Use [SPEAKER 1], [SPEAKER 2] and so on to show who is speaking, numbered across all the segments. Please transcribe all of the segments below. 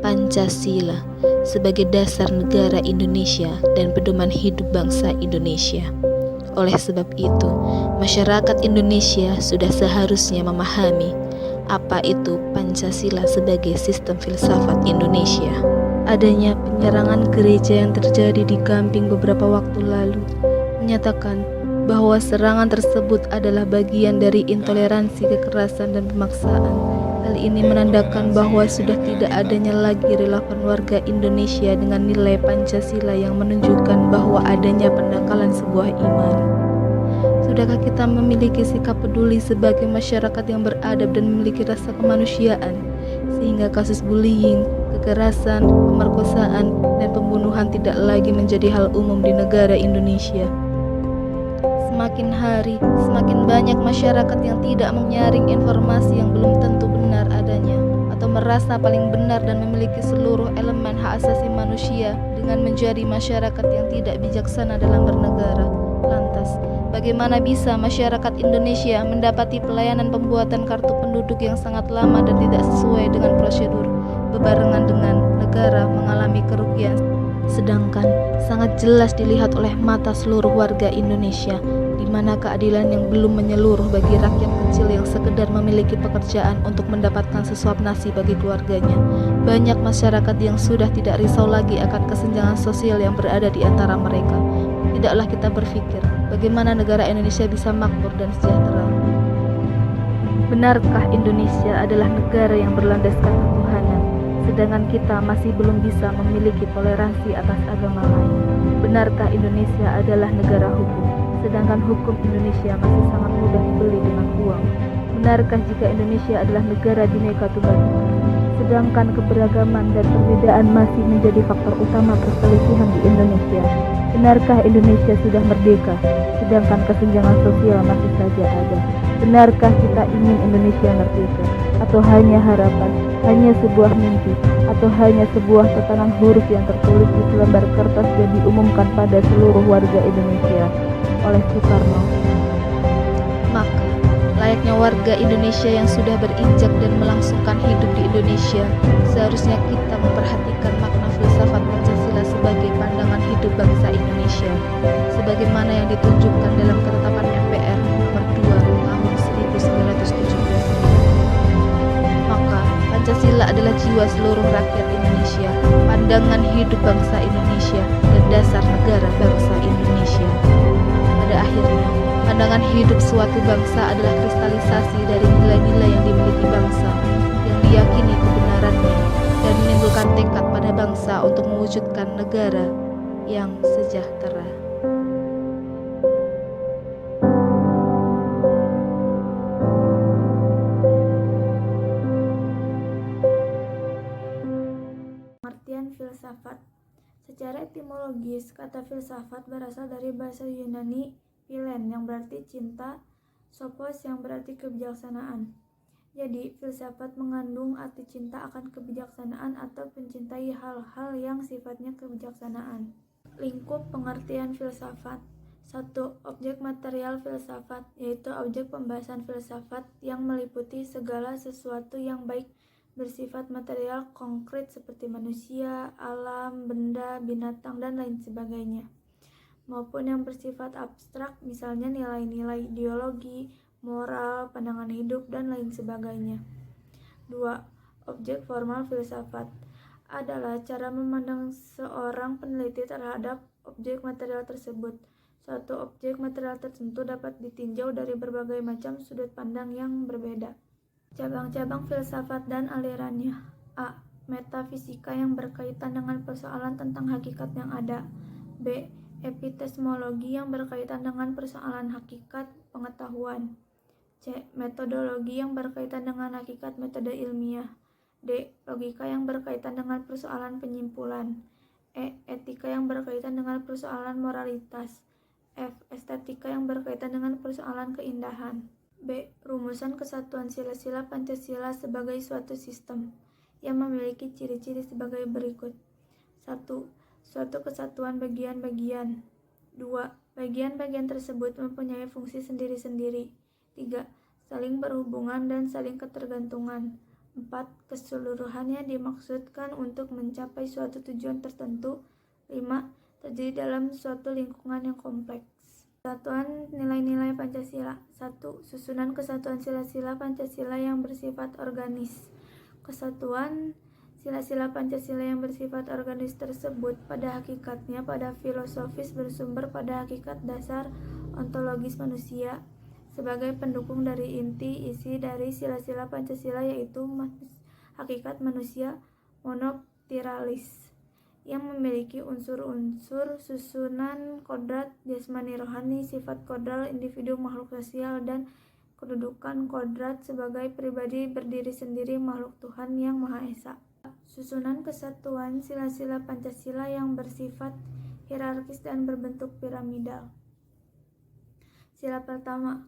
[SPEAKER 1] Pancasila sebagai dasar negara Indonesia dan pedoman hidup bangsa Indonesia. Oleh sebab itu, masyarakat Indonesia sudah seharusnya memahami apa itu Pancasila sebagai sistem filsafat Indonesia. Adanya penyerangan gereja yang terjadi di Gamping beberapa waktu lalu menyatakan bahwa serangan tersebut adalah bagian dari intoleransi, kekerasan, dan pemaksaan. Hal ini menandakan bahwa sudah tidak adanya lagi relawan warga Indonesia dengan nilai Pancasila yang menunjukkan bahwa adanya pendangkalan sebuah iman. Sudahkah kita memiliki sikap peduli sebagai masyarakat yang beradab dan memiliki rasa kemanusiaan, sehingga kasus bullying, kekerasan, pemerkosaan, dan pembunuhan tidak lagi menjadi hal umum di negara Indonesia? Semakin hari, semakin banyak masyarakat yang tidak menyaring informasi yang belum tentu benar adanya, atau merasa paling benar dan memiliki seluruh elemen hak asasi manusia dengan menjadi masyarakat yang tidak bijaksana dalam bernegara. Lantas, bagaimana bisa masyarakat Indonesia mendapati pelayanan pembuatan kartu penduduk yang sangat lama dan tidak sesuai dengan prosedur, bebarengan dengan negara mengalami kerugian, sedangkan sangat jelas dilihat oleh mata seluruh warga Indonesia, di mana keadilan yang belum menyeluruh bagi rakyat kecil yang sekedar memiliki pekerjaan untuk mendapatkan sesuap nasi bagi keluarganya. Banyak masyarakat yang sudah tidak risau lagi akan kesenjangan sosial yang berada di antara mereka. Tidaklah kita berpikir bagaimana negara Indonesia bisa makmur dan sejahtera. Benarkah Indonesia adalah negara yang berlandaskan ketuhanan, sedangkan kita masih belum bisa memiliki toleransi atas agama lain? Benarkah Indonesia adalah negara hukum, sedangkan hukum Indonesia masih sangat mudah dibeli dengan uang? Benarkah jika Indonesia adalah negara Bhinneka Tunggal Ika, sedangkan keberagaman dan perbedaan masih menjadi faktor utama perselisihan di Indonesia? Benarkah Indonesia sudah merdeka, sedangkan kesenjangan sosial masih saja ada? Benarkah kita ingin Indonesia merdeka, atau hanya harapan, hanya sebuah mimpi, atau hanya sebuah tatanan huruf yang tertulis di selembar kertas dan diumumkan pada seluruh warga Indonesia oleh Soekarno? Maka, layaknya warga Indonesia yang sudah berinjak dan melangsungkan hidup di Indonesia, seharusnya kita memperhatikan makna filsafat Pancasila sebagai pandangan hidup bangsa Indonesia, sebagaimana yang ditunjukkan dalam ketetapan MPR nomor 2 tahun 1917. Maka, Pancasila adalah jiwa seluruh rakyat Indonesia, pandangan hidup bangsa Indonesia, dan dasar negara bangsa Indonesia. Pada akhirnya, pandangan hidup suatu bangsa adalah kristalisasi dari nilai-nilai yang dimiliki bangsa, yang diyakini kebenarannya, dan menimbulkan tekad pada bangsa untuk mewujudkan negara yang sejahtera.
[SPEAKER 2] Pengertian filsafat. Secara etimologis, kata filsafat berasal dari bahasa Yunani philen yang berarti cinta, sophos yang berarti kebijaksanaan. Jadi, filsafat mengandung arti cinta akan kebijaksanaan atau mencintai hal-hal yang sifatnya kebijaksanaan. Lingkup pengertian filsafat. 1. Objek material filsafat, yaitu objek pembahasan filsafat yang meliputi segala sesuatu yang baik bersifat material konkret seperti manusia, alam, benda, binatang, dan lain sebagainya, maupun yang bersifat abstrak, misalnya nilai-nilai ideologi, moral, pandangan hidup, dan lain sebagainya. 2. Objek formal filsafat adalah cara memandang seorang peneliti terhadap objek material tersebut. Suatu objek material tertentu dapat ditinjau dari berbagai macam sudut pandang yang berbeda. Cabang-cabang filsafat dan alirannya. A. Metafisika yang berkaitan dengan persoalan tentang hakikat yang ada. B. Epistemologi yang berkaitan dengan persoalan hakikat pengetahuan. C. Metodologi yang berkaitan dengan hakikat metode ilmiah. D. Logika yang berkaitan dengan persoalan penyimpulan. E. Etika yang berkaitan dengan persoalan moralitas. F. Estetika yang berkaitan dengan persoalan keindahan. B. Rumusan kesatuan sila-sila Pancasila sebagai suatu sistem yang memiliki ciri-ciri sebagai berikut. 1. Suatu kesatuan bagian-bagian. 2. Bagian-bagian tersebut mempunyai fungsi sendiri-sendiri. 3. Saling berhubungan dan saling ketergantungan. 4. Keseluruhannya dimaksudkan untuk mencapai suatu tujuan tertentu. 5. Terjadi dalam suatu lingkungan yang kompleks. Kesatuan nilai-nilai Pancasila. 1. Susunan kesatuan sila-sila Pancasila yang bersifat organis. Kesatuan sila-sila Pancasila yang bersifat organis tersebut pada hakikatnya pada filosofis bersumber pada hakikat dasar ontologis manusia sebagai pendukung dari inti isi dari sila-sila Pancasila, yaitu hakikat manusia monoptiralis yang memiliki unsur-unsur susunan kodrat jasmani rohani, sifat kodral individu makhluk sosial, dan kedudukan kodrat sebagai pribadi berdiri sendiri makhluk Tuhan Yang Maha Esa. Susunan kesatuan sila-sila Pancasila yang bersifat hierarkis dan berbentuk piramidal. Sila pertama,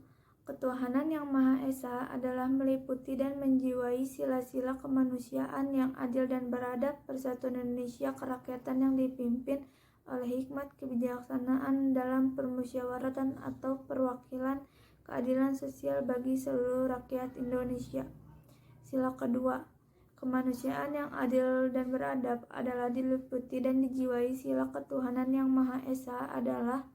[SPEAKER 2] ketuhanan yang Maha Esa adalah meliputi dan menjiwai sila-sila kemanusiaan yang adil dan beradab, persatuan Indonesia kerakyatan yang dipimpin oleh hikmat kebijaksanaan dalam permusyawaratan atau perwakilan, keadilan sosial bagi seluruh rakyat Indonesia. Sila kedua, kemanusiaan yang adil dan beradab adalah diliputi dan dijiwai sila ketuhanan yang Maha Esa adalah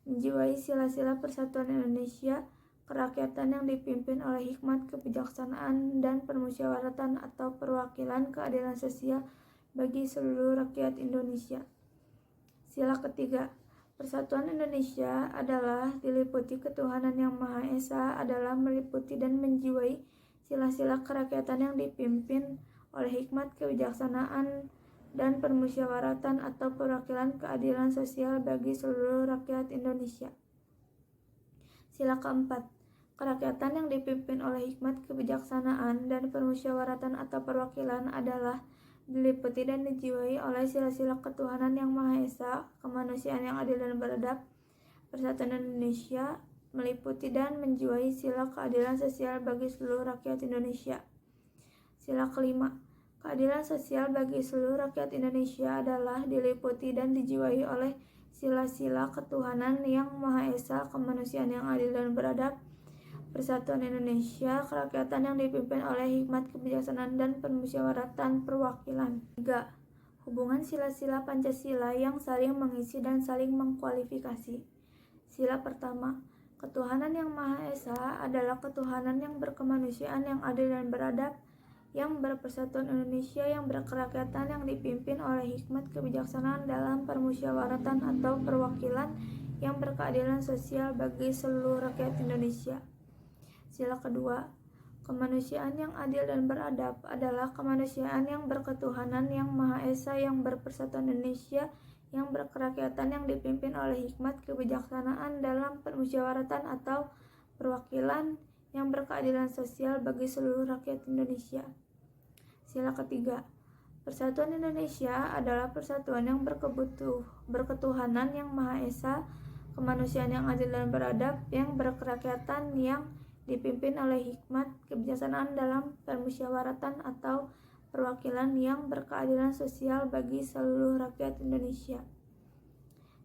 [SPEAKER 2] menjiwai sila-sila persatuan Indonesia kerakyatan yang dipimpin oleh hikmat kebijaksanaan dan permusyawaratan atau perwakilan, keadilan sosial bagi seluruh rakyat Indonesia. Sila ketiga, persatuan Indonesia adalah diliputi ketuhanan yang Maha Esa adalah meliputi dan menjiwai sila-sila kerakyatan yang dipimpin oleh hikmat kebijaksanaan dan permusyawaratan atau perwakilan, keadilan sosial bagi seluruh rakyat Indonesia. Sila keempat, kerakyatan yang dipimpin oleh hikmat kebijaksanaan dan permusyawaratan atau perwakilan adalah diliputi dan dijiwai oleh sila-sila ketuhanan yang Maha Esa, kemanusiaan yang adil dan beradab, persatuan Indonesia meliputi dan menjiwai sila keadilan sosial bagi seluruh rakyat Indonesia. Sila kelima, keadilan sosial bagi seluruh rakyat Indonesia adalah diliputi dan dijiwai oleh sila-sila ketuhanan yang Maha Esa, kemanusiaan yang adil dan beradab, persatuan Indonesia kerakyatan yang dipimpin oleh hikmat kebijaksanaan dan permusyawaratan perwakilan. 3. Hubungan sila-sila Pancasila yang saling mengisi dan saling mengkualifikasi. Sila pertama, ketuhanan yang Maha Esa adalah ketuhanan yang berkemanusiaan yang adil dan beradab, yang berpersatuan Indonesia yang berkerakyatan yang dipimpin oleh hikmat kebijaksanaan dalam permusyawaratan atau perwakilan, yang berkeadilan sosial bagi seluruh rakyat Indonesia. Sila kedua, kemanusiaan yang adil dan beradab adalah kemanusiaan yang berketuhanan yang Maha Esa yang berpersatuan Indonesia yang berkerakyatan yang dipimpin oleh hikmat kebijaksanaan dalam permusyawaratan atau perwakilan, yang berkeadilan sosial bagi seluruh rakyat Indonesia. Sila ketiga, persatuan Indonesia adalah persatuan yang berketuhanan yang Maha Esa, kemanusiaan yang adil dan beradab, yang berkerakyatan yang dipimpin oleh hikmat kebijaksanaan dalam permusyawaratan atau perwakilan, yang berkeadilan sosial bagi seluruh rakyat Indonesia.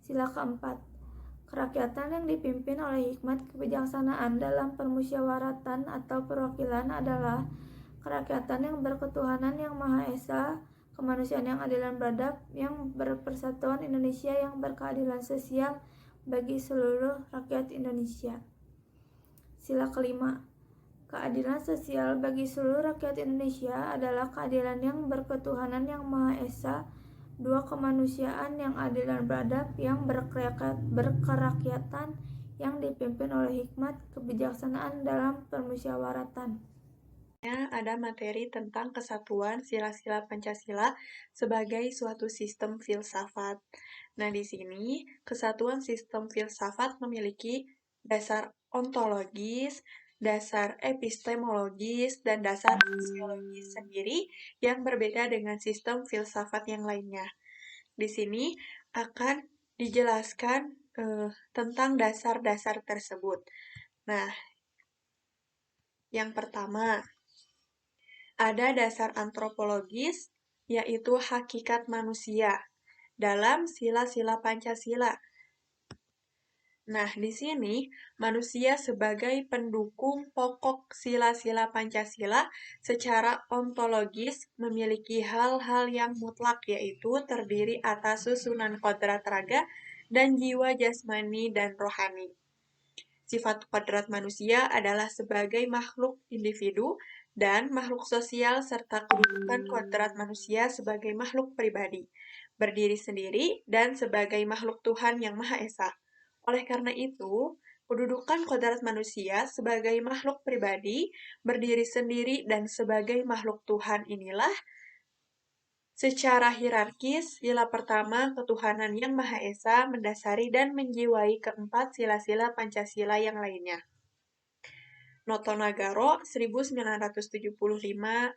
[SPEAKER 2] Sila keempat, kerakyatan yang dipimpin oleh hikmat kebijaksanaan dalam permusyawaratan atau perwakilan adalah kerakyatan yang berketuhanan yang Maha Esa, kemanusiaan yang adil dan beradab, yang berpersatuan Indonesia yang berkeadilan sosial bagi seluruh rakyat Indonesia. Sila kelima, keadilan sosial bagi seluruh rakyat Indonesia adalah keadilan yang berketuhanan yang Maha Esa, dua, kemanusiaan yang adil dan beradab, yang berkerakyatan yang dipimpin oleh hikmat kebijaksanaan dalam permusyawaratan.
[SPEAKER 3] Ada materi tentang kesatuan sila-sila Pancasila sebagai suatu sistem filsafat. Nah, di sini kesatuan sistem filsafat memiliki dasar ontologis, dasar epistemologis, dan dasar sosiologis sendiri yang berbeda dengan sistem filsafat yang lainnya. Di sini akan dijelaskan tentang dasar-dasar tersebut. Nah, yang pertama, ada dasar antropologis, yaitu hakikat manusia, dalam sila-sila Pancasila. Nah, di sini manusia sebagai pendukung pokok sila-sila Pancasila secara ontologis memiliki hal-hal yang mutlak, yaitu terdiri atas susunan kodrat raga dan jiwa jasmani dan rohani. Sifat kodrat manusia adalah sebagai makhluk individu dan makhluk sosial serta kedudukan kodrat manusia sebagai makhluk pribadi, berdiri sendiri, dan sebagai makhluk Tuhan yang Maha Esa. Oleh karena itu, kedudukan kodrat manusia sebagai makhluk pribadi, berdiri sendiri, dan sebagai makhluk Tuhan inilah secara hierarkis, sila pertama ketuhanan yang Maha Esa mendasari dan menjiwai keempat sila-sila Pancasila yang lainnya. Notonagoro 1975-53.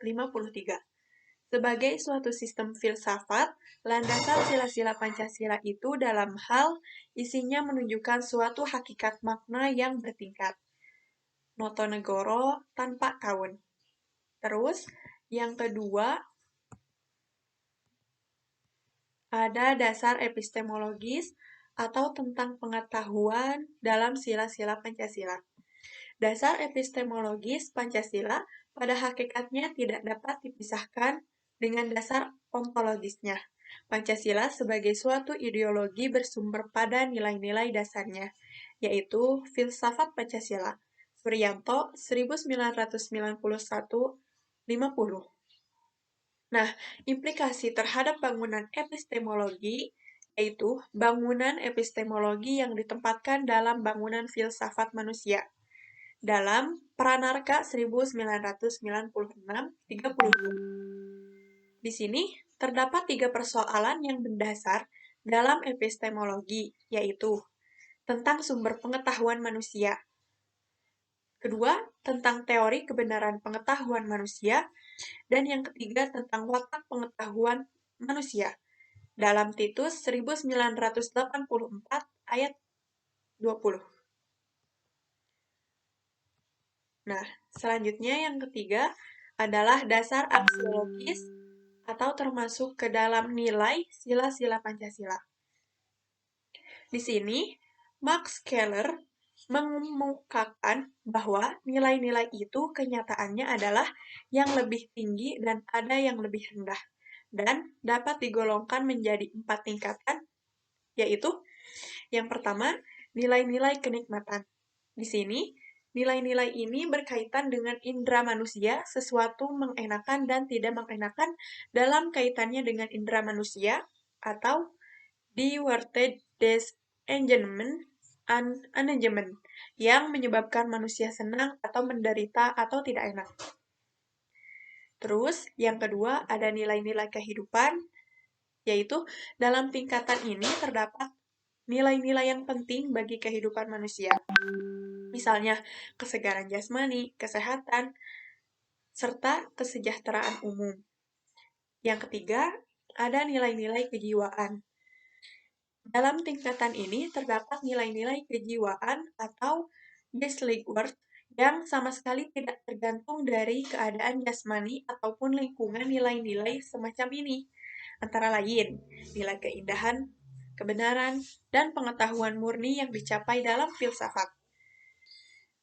[SPEAKER 3] Sebagai suatu sistem filsafat, landasan sila-sila Pancasila itu dalam hal isinya menunjukkan suatu hakikat makna yang bertingkat. Notonegoro tanpa kaun. Terus, yang kedua, ada dasar epistemologis atau tentang pengetahuan dalam sila-sila Pancasila. Dasar epistemologis Pancasila pada hakikatnya tidak dapat dipisahkan dengan dasar ontologisnya. Pancasila sebagai suatu ideologi bersumber pada nilai-nilai dasarnya, yaitu filsafat Pancasila. Suryanto 1991-50. Nah, implikasi terhadap bangunan epistemologi yaitu bangunan epistemologi yang ditempatkan dalam bangunan filsafat manusia. Dalam Pranarka 1996-32. Di sini terdapat 3 persoalan yang mendasar dalam epistemologi, yaitu tentang sumber pengetahuan manusia. Kedua, tentang teori kebenaran pengetahuan manusia. Dan yang ketiga, tentang watak pengetahuan manusia. Dalam Titus 1984 ayat 20. Nah, selanjutnya yang ketiga adalah dasar aksiologis atau termasuk ke dalam nilai sila-sila Pancasila. Di sini, Max Keller mengemukakan bahwa nilai-nilai itu kenyataannya adalah yang lebih tinggi dan ada yang lebih rendah, dan dapat digolongkan menjadi 4 tingkatan, yaitu yang pertama, nilai-nilai kenikmatan. Di sini, nilai-nilai ini berkaitan dengan indera manusia, sesuatu mengenakan dan tidak mengenakan dalam kaitannya dengan indera manusia, atau Diewerted des Enjoyment yang menyebabkan manusia senang atau menderita atau tidak enak. Terus, yang kedua ada nilai-nilai kehidupan, yaitu dalam tingkatan ini terdapat nilai-nilai yang penting bagi kehidupan manusia. Misalnya, kesegaran jasmani, kesehatan, serta kesejahteraan umum. Yang ketiga, ada nilai-nilai kejiwaan. Dalam tingkatan ini terdapat nilai-nilai kejiwaan atau geistlich Wert yang sama sekali tidak tergantung dari keadaan jasmani ataupun lingkungan nilai-nilai semacam ini. Antara lain, nilai keindahan, kebenaran, dan pengetahuan murni yang dicapai dalam filsafat.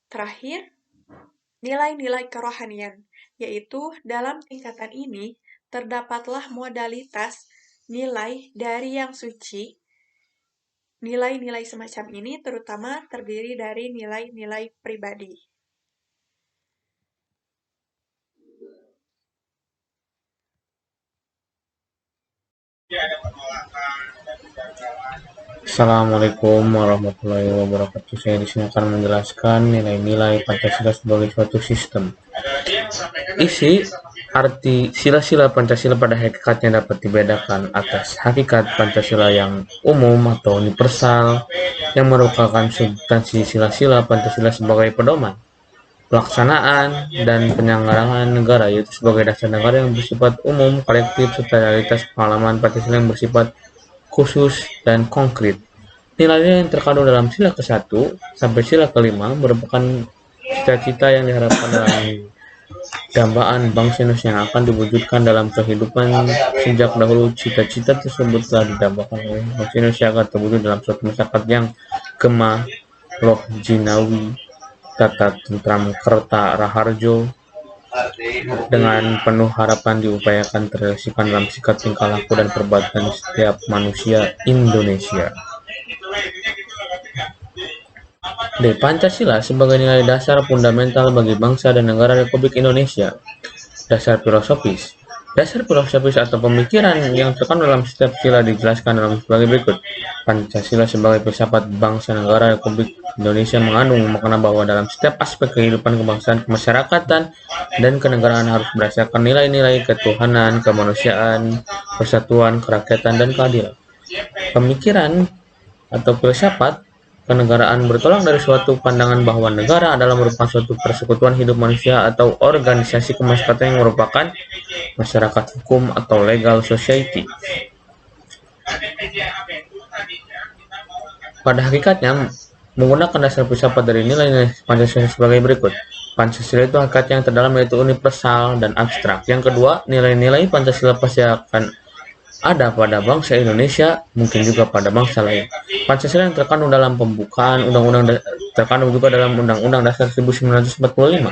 [SPEAKER 3] Terakhir, nilai-nilai kerohanian, yaitu dalam tingkatan ini terdapatlah modalitas nilai dari yang suci. Nilai-nilai semacam ini terutama terdiri dari nilai-nilai pribadi.
[SPEAKER 4] Assalamualaikum warahmatullahi wabarakatuh. Saya di sini akan menjelaskan nilai-nilai Pancasila sebagai suatu sistem. Isi arti sila-sila Pancasila pada hakikatnya dapat dibedakan atas hakikat Pancasila yang umum atau universal yang merupakan substansi sila-sila Pancasila sebagai pedoman, pelaksanaan, dan penyelenggaraan negara, yaitu sebagai dasar negara yang bersifat umum, kolektif, serta realitas pengalaman Pancasila yang bersifat khusus dan konkret. Nilai-nilai yang terkandung dalam sila ke-1 sampai sila ke-5 merupakan cita-cita yang diharapkan dalam dambaan bangsa Indonesia yang akan diwujudkan dalam kehidupan. Sejak dahulu, cita-cita tersebut telah didambakan oleh bangsa Indonesia agar terwujud dalam suatu masyarakat yang Gema Loh Jinawi Tata Tentram Kerta Raharjo dengan penuh harapan diupayakan terrealisasikan dalam sikap tingkah laku dan perbuatan setiap manusia Indonesia. D. Pancasila sebagai nilai dasar fundamental bagi bangsa dan negara Republik Indonesia. Dasar filosofis. Dasar filosofis atau pemikiran yang terkandung dalam setiap sila dijelaskan dalam sebagai berikut. Pancasila sebagai filsafat bangsa negara Republik Indonesia mengandung makna bahwa dalam setiap aspek kehidupan kebangsaan, kemasyarakatan, dan kenegaraan harus berdasarkan nilai-nilai ketuhanan, kemanusiaan, persatuan, kerakyatan, dan keadilan. Pemikiran atau filsafat kenegaraan bertolak dari suatu pandangan bahwa negara adalah merupakan suatu persekutuan hidup manusia atau organisasi kemasyarakatan yang merupakan masyarakat hukum atau legal society. Pada hakikatnya, menggunakan dasar filsafat dari nilai-nilai Pancasila sebagai berikut. Pancasila itu hakikatnya yang terdalam yaitu universal dan abstrak. Yang kedua, nilai-nilai Pancasila pasti akan ada pada bangsa Indonesia, mungkin juga pada bangsa lain. Pancasila yang terkandung dalam pembukaan undang-undang terkandung juga dalam Undang-Undang Dasar 1945.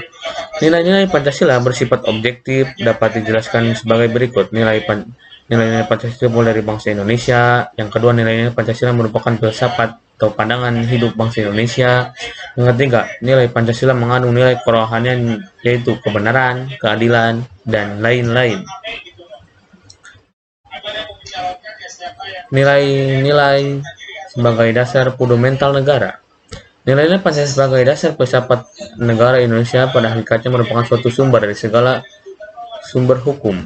[SPEAKER 4] Nilai-nilai Pancasila bersifat objektif dapat dijelaskan sebagai berikut. Nilai-nilai Pancasila mulai dari bangsa Indonesia. Yang kedua, nilai-nilai Pancasila merupakan filsafat atau pandangan hidup bangsa Indonesia. Yang ketiga, nilai Pancasila mengandung nilai kerohanian yaitu kebenaran, keadilan, dan lain-lain. Nilai-nilai sebagai dasar fundamental negara. Nilai-nilai Pancasila sebagai dasar filsafat negara Indonesia pada hakikatnya merupakan suatu sumber dari segala sumber hukum.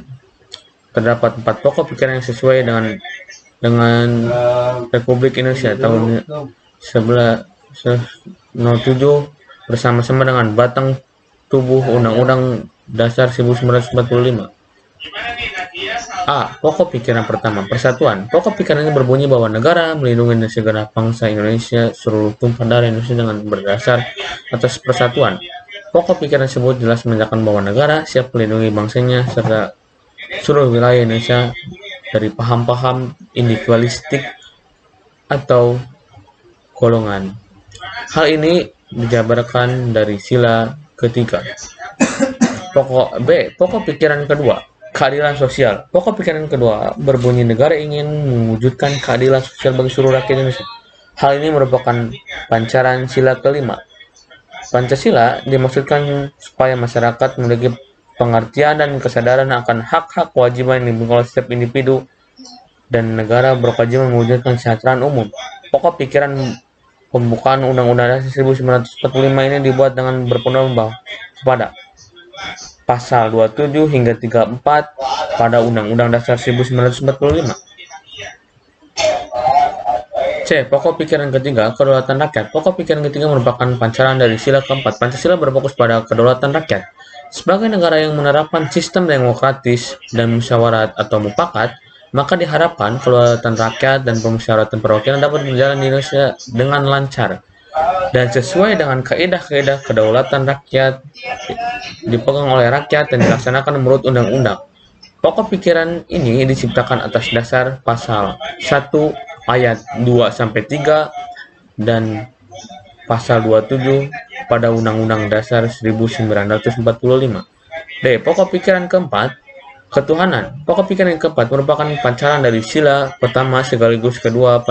[SPEAKER 4] Terdapat 4 pokok pikiran yang sesuai dengan Republik Indonesia tahun 1907 bersama-sama dengan batang tubuh Undang-Undang Dasar 1945. A. Pokok pikiran pertama, persatuan. Pokok pikiran ini berbunyi bahwa negara melindungi segenap bangsa Indonesia, seluruh tumpah darah Indonesia dengan berdasar atas persatuan. Pokok pikiran tersebut jelas menyatakan bahwa negara siap melindungi bangsanya serta seluruh wilayah Indonesia dari paham-paham individualistik atau golongan. Hal ini dijabarkan dari sila ketiga. Pokok pikiran kedua, keadilan sosial. Pokok pikiran kedua berbunyi negara ingin mewujudkan keadilan sosial bagi seluruh rakyat Indonesia. Hal ini merupakan pancaran sila kelima. Pancasila dimaksudkan supaya masyarakat memiliki pengertian dan kesadaran akan hak-hak kewajiban yang dimiliki oleh setiap individu dan negara berkewajiban mewujudkan kesejahteraan umum. Pokok pikiran pembukaan Undang-Undang Dasar 1945 ini dibuat dengan berpedoman kepada Pasal 27 hingga 34 pada Undang-Undang Dasar 1945. C. Pokok pikiran ketiga, kedaulatan rakyat. Pokok pikiran ketiga merupakan pancaran dari sila keempat. Pancasila berfokus pada kedaulatan rakyat. Sebagai negara yang menerapkan sistem demokratis dan musyawarat atau mufakat, maka diharapkan kedaulatan rakyat dan pemusyawaratan perwakilan dapat berjalan di Indonesia dengan lancar dan sesuai dengan kaidah-kaidah kedaulatan rakyat dipegang oleh rakyat dan dilaksanakan menurut undang-undang. Pokok pikiran ini diciptakan atas dasar pasal 1 ayat 2-3 dan pasal 27 pada Undang-Undang Dasar 1945. D. Pokok pikiran keempat, ketuhanan. Pokok pikiran yang keempat merupakan pancaran dari sila pertama sekaligus kedua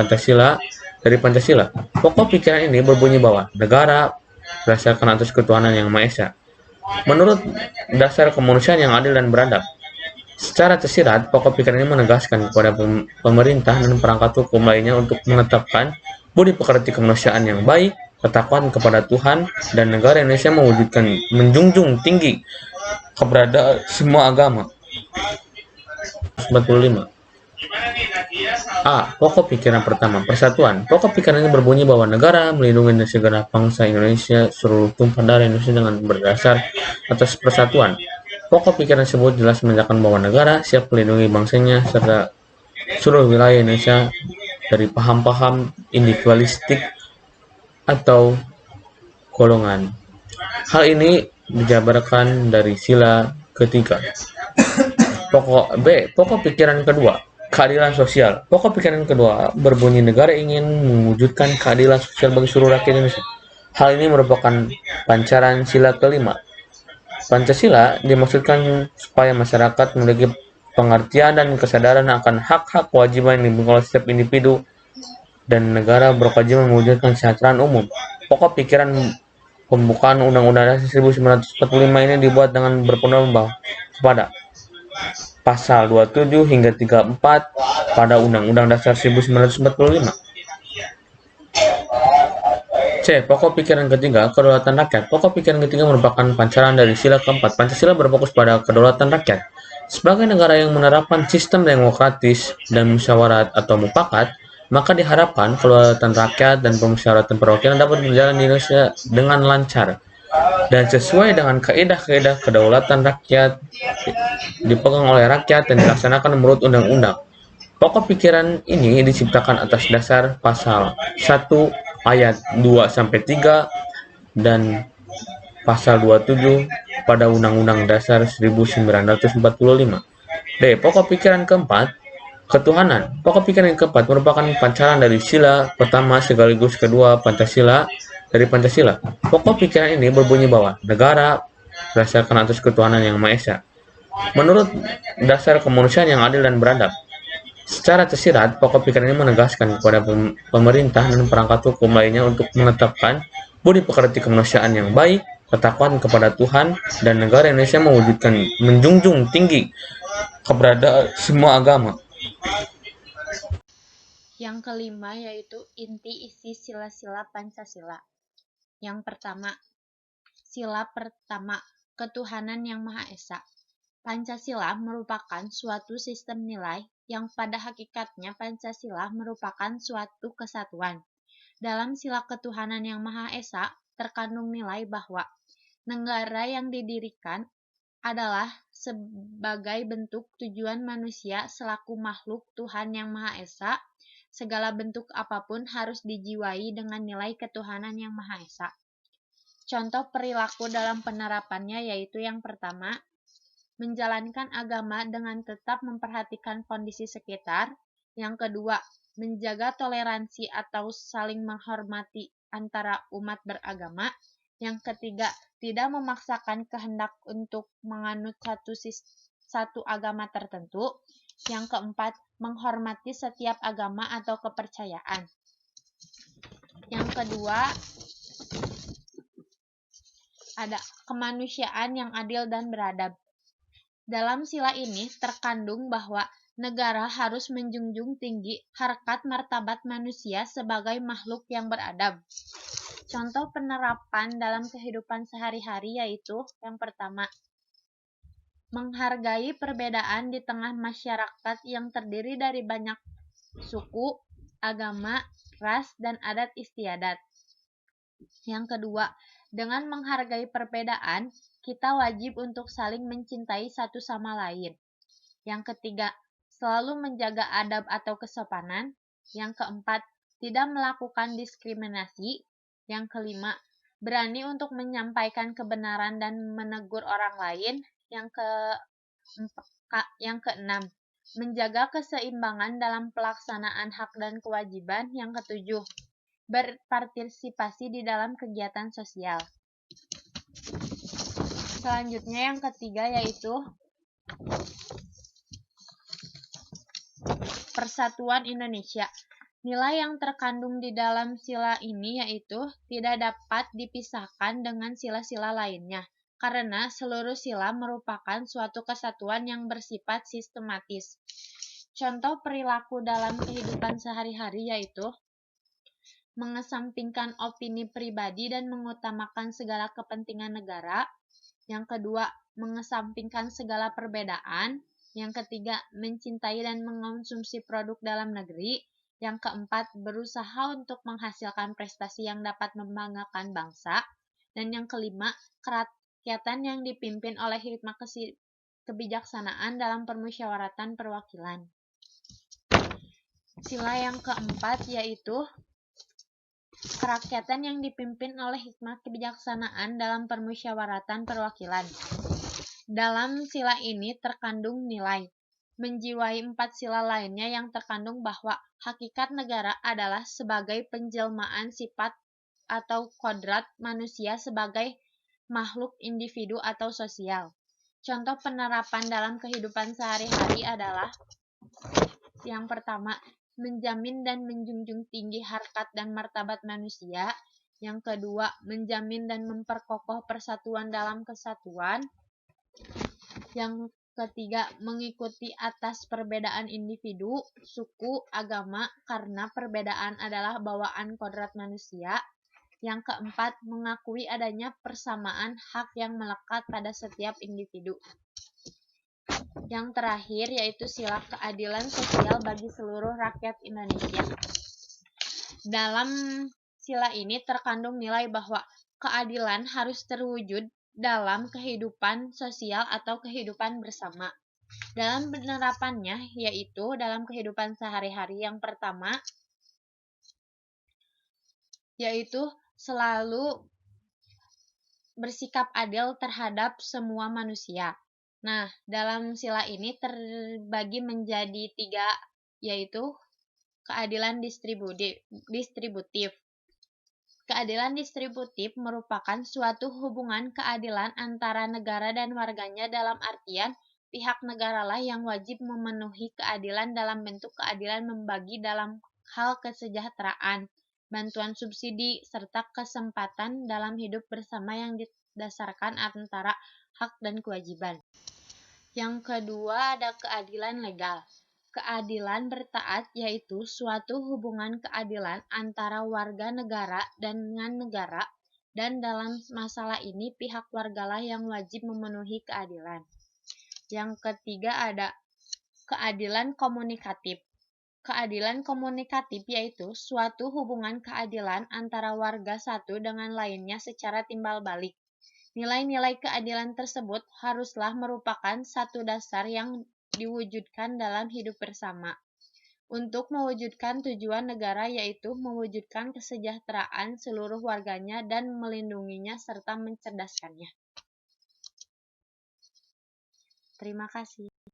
[SPEAKER 4] dari Pancasila. Pokok pikiran ini berbunyi bahwa negara berdasarkan atas ketuhanan yang Maha Esa, menurut dasar kemanusiaan yang adil dan beradab. Secara tersirat, pokok pikiran ini menegaskan kepada pemerintah dan perangkat hukum lainnya untuk menetapkan budi pekerti kemanusiaan yang baik, ketakwaan kepada Tuhan dan negara Indonesia menjunjung tinggi keberadaan semua agama. 45. A. Pokok pikiran pertama, persatuan. Pokok pikiran ini berbunyi bahwa negara melindungi segenap bangsa Indonesia, seluruh tumpah darah Indonesia dengan berdasar atas persatuan. Pokok pikiran tersebut jelas menyatakan bahwa negara siap melindungi bangsanya serta seluruh wilayah Indonesia dari paham-paham individualistik atau golongan. Hal ini dijabarkan dari sila ketiga. Pokok pikiran kedua, Keadilan sosial. Pokok pikiran kedua berbunyi negara ingin mewujudkan keadilan sosial bagi seluruh rakyat Indonesia. Hal ini merupakan pancaran sila kelima. Pancasila dimaksudkan supaya masyarakat memiliki pengertian dan kesadaran akan hak-hak kewajiban yang dimiliki oleh setiap individu dan negara berkewajiban mewujudkan kesejahteraan umum. Pokok pikiran pembukaan Undang-Undang Dasar 1945 ini dibuat dengan berpedoman kepada pasal 27 hingga 34 pada Undang-Undang Dasar 1945. C. Pokok pikiran ketiga, kedaulatan rakyat. Pokok pikiran ketiga merupakan pancaran dari sila keempat. Pancasila berfokus pada kedaulatan rakyat. Sebagai negara yang menerapkan sistem demokratis dan musyawarat atau mufakat, maka diharapkan kedaulatan rakyat dan pemusyawaratan perwakilan dapat berjalan di Indonesia dengan lancar dan sesuai dengan kaidah-kaidah kedaulatan rakyat dipegang oleh rakyat dan dilaksanakan menurut undang-undang. Pokok pikiran ini diciptakan atas dasar pasal 1 ayat 2-3 dan pasal 27 pada Undang-Undang Dasar 1945. D. Pokok pikiran keempat, ketuhanan. Pokok pikiran yang keempat merupakan pancaran dari sila pertama sekaligus kedua Pancasila dari Pancasila. Pokok pikiran ini berbunyi bahwa negara berdasarkan atas ketuhanan yang Maha Esa, menurut dasar kemanusiaan yang adil dan beradab. Secara tersirat, pokok pikiran ini menegaskan kepada pemerintah dan perangkat hukum lainnya untuk menetapkan budi pekerti kemanusiaan yang baik, ketakwaan kepada Tuhan, dan negara Indonesia menjunjung tinggi keberadaan semua agama.
[SPEAKER 5] Yang kelima yaitu inti isi sila-sila Pancasila. Yang pertama, sila pertama, ketuhanan yang Maha Esa. Pancasila merupakan suatu sistem nilai yang pada hakikatnya Pancasila merupakan suatu kesatuan. Dalam sila ketuhanan yang Maha Esa terkandung nilai bahwa negara yang didirikan adalah sebagai bentuk tujuan manusia selaku makhluk Tuhan yang Maha Esa. Segala bentuk apapun harus dijiwai dengan nilai ketuhanan yang Maha Esa. Contoh perilaku dalam penerapannya yaitu yang pertama, menjalankan agama dengan tetap memperhatikan kondisi sekitar. Yang kedua, menjaga toleransi atau saling menghormati antara umat beragama. Yang ketiga, tidak memaksakan kehendak untuk menganut satu agama tertentu. Yang keempat, menghormati setiap agama atau kepercayaan. Yang kedua, ada kemanusiaan yang adil dan beradab. Dalam sila ini terkandung bahwa negara harus menjunjung tinggi harkat martabat manusia sebagai makhluk yang beradab. Contoh penerapan dalam kehidupan sehari-hari yaitu yang pertama, menghargai perbedaan di tengah masyarakat yang terdiri dari banyak suku, agama, ras, dan adat istiadat. Yang kedua, dengan menghargai perbedaan, kita wajib untuk saling mencintai satu sama lain. Yang ketiga, selalu menjaga adab atau kesopanan. Yang keempat, tidak melakukan diskriminasi. Yang kelima, berani untuk menyampaikan kebenaran dan menegur orang lain. Yang keenam, menjaga keseimbangan dalam pelaksanaan hak dan kewajiban. Yang ketujuh, berpartisipasi di dalam kegiatan sosial. Selanjutnya yang ketiga yaitu Persatuan Indonesia. Nilai yang terkandung di dalam sila ini yaitu tidak dapat dipisahkan dengan sila-sila lainnya, karena seluruh sila merupakan suatu kesatuan yang bersifat sistematis. Contoh perilaku dalam kehidupan sehari-hari yaitu mengesampingkan opini pribadi dan mengutamakan segala kepentingan negara. Yang kedua, mengesampingkan segala perbedaan. Yang ketiga, mencintai dan mengonsumsi produk dalam negeri. Yang keempat, berusaha untuk menghasilkan prestasi yang dapat membanggakan bangsa. Dan yang kelima, kerakyatan yang dipimpin oleh hikmah kebijaksanaan dalam permusyawaratan perwakilan. Sila yang keempat yaitu kerakyatan yang dipimpin oleh hikmah kebijaksanaan dalam permusyawaratan perwakilan. Dalam sila ini terkandung nilai menjiwai 4 sila lainnya yang terkandung bahwa hakikat negara adalah sebagai penjelmaan sifat atau kodrat manusia sebagai makhluk individu atau sosial. Contoh penerapan dalam kehidupan sehari-hari adalah yang pertama, menjamin dan menjunjung tinggi harkat dan martabat manusia. Yang kedua, menjamin dan memperkokoh persatuan dalam kesatuan. Yang ketiga, mengikuti atas perbedaan individu, suku, agama, karena perbedaan adalah bawaan kodrat manusia. Yang keempat, mengakui adanya persamaan hak yang melekat pada setiap individu. Yang terakhir yaitu sila keadilan sosial bagi seluruh rakyat Indonesia. Dalam sila ini terkandung nilai bahwa keadilan harus terwujud dalam kehidupan sosial atau kehidupan bersama. Dalam penerapannya yaitu dalam kehidupan sehari-hari, yang pertama yaitu selalu bersikap adil terhadap semua manusia. Nah, dalam sila ini terbagi menjadi 3, yaitu keadilan distributif. Keadilan distributif merupakan suatu hubungan keadilan antara negara dan warganya, dalam artian pihak negaralah yang wajib memenuhi keadilan dalam bentuk keadilan membagi dalam hal kesejahteraan, bantuan subsidi, serta kesempatan dalam hidup bersama yang didasarkan antara hak dan kewajiban. Yang kedua ada keadilan legal. Keadilan bertaat yaitu suatu hubungan keadilan antara warga negara dengan negara, dan dalam masalah ini pihak wargalah yang wajib memenuhi keadilan. Yang ketiga ada keadilan komunikatif. Keadilan komunikatif yaitu suatu hubungan keadilan antara warga satu dengan lainnya secara timbal balik. Nilai-nilai keadilan tersebut haruslah merupakan satu dasar yang diwujudkan dalam hidup bersama. Untuk mewujudkan tujuan negara yaitu mewujudkan kesejahteraan seluruh warganya dan melindunginya serta mencerdaskannya. Terima kasih.